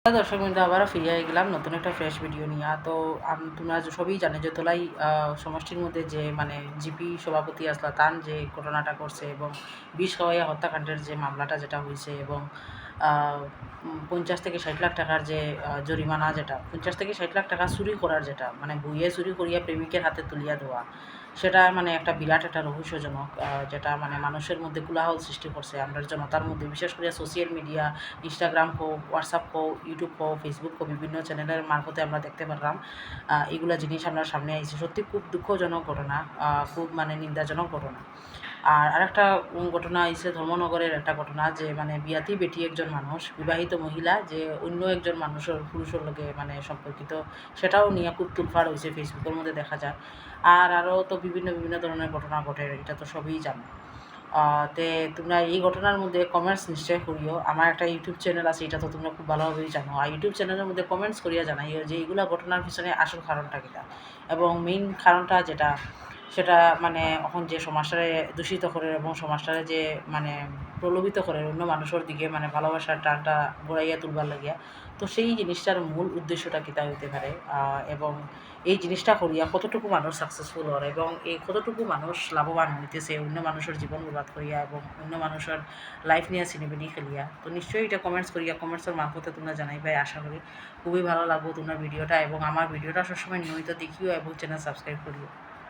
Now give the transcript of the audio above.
দর্শক বিন্দু আবারও ফিরে গেলাম নতুন একটা ফ্রেশ ভিডিও নিয়ে। তো তোমরা সবই জানে যে তোলাই সমষ্টির মধ্যে যে মানে জিপি সভাপতি আসলা তান যে ঘটনাটা করছে এবং বিষ খাওয়াইয়া হত্যাকাণ্ডের যে মামলাটা যেটা হয়েছে এবং 50 থেকে 60 লাখ টাকার যে জরিমানা, যেটা 50 থেকে 60 লাখ টাকা চুরি করার, যেটা মানে বইয়ে চুরি করিয়া প্রেমিকের হাতে তুলিয়া দেওয়া, সেটা মানে একটা বিরাট একটা রহস্যজনক, যেটা মানে মানুষের মধ্যে কোলাহল সৃষ্টি করছে আমরা জনতার মধ্যে, বিশেষ করে সোশ্যাল মিডিয়া, ইনস্টাগ্রাম হোক, হোয়াটসঅ্যাপ হোক, ইউটিউব হোক, ফেসবুক হোক, বিভিন্ন চ্যানেলের মারফতে আমরা দেখতে পারলাম এগুলা জিনিস আমরা সামনে আইছে। সত্যি খুব দুঃখজনক ঘটনা, খুব মানে নিন্দাজনক ঘটনা। আর আরেকটা ঘটনা হয়েছে ধর্মনগরের একটা ঘটনা, যে মানে বিয়াতি বেটি একজন মানুষ, বিবাহিত মহিলা যে অন্য একজন মানুষের পুরুষের লগে মানে সম্পর্কিত, সেটাও নিয়ে খুব তুলফাড় হয়েছে, ফেসবুকের মধ্যে দেখা যায়। আর আরও তো বিভিন্ন বিভিন্ন ধরনের ঘটনা ঘটে, এটা তো সবই জানো। তে তোমরা এই ঘটনার মধ্যে কমেন্টস নিশ্চয় করিও। আমার একটা ইউটিউব চ্যানেল আছে, এটা তো তোমরা খুব ভালোভাবেই জানো। আর ইউটিউব চ্যানেলের মধ্যে কমেন্টস করিয়া জানাইও যে এইগুলা ঘটনার পিছনে আসল কারণটা কীটা, এবং মেইন কারণটা যেটা, সেটা মানে এখন যে সমাজটারে দূষিত করে এবং সমাজটারে যে মানে প্রলোভিত করে অন্য মানুষের দিকে মানে ভালোবাসার টানটা গড়াইয়া তুলবার লাগিয়া, তো সেই জিনিসটার মূল উদ্দেশ্যটা কীটা হইতে পারে, এবং এই জিনিসটা করিয়া কতটুকু মানুষ সাকসেসফুল হয় এবং এই কতটুকু মানুষ লাভবান হইতেছে অন্য মানুষের জীবন বরবাদ করিয়া এবং অন্য মানুষের লাইফ নিয়ে সিনেমিনি খেলিয়া। তো নিশ্চয়ই এটা কমেন্টস করিয়া, কমেন্টসের মারফতে তোমরা জানাইবাই আশা করি। খুবই ভালো লাগবো তোমরা ভিডিওটা, এবং আমার ভিডিওটা সবসময় নিয়মিত দেখিও এবং চ্যানেল সাবস্ক্রাইব করিও।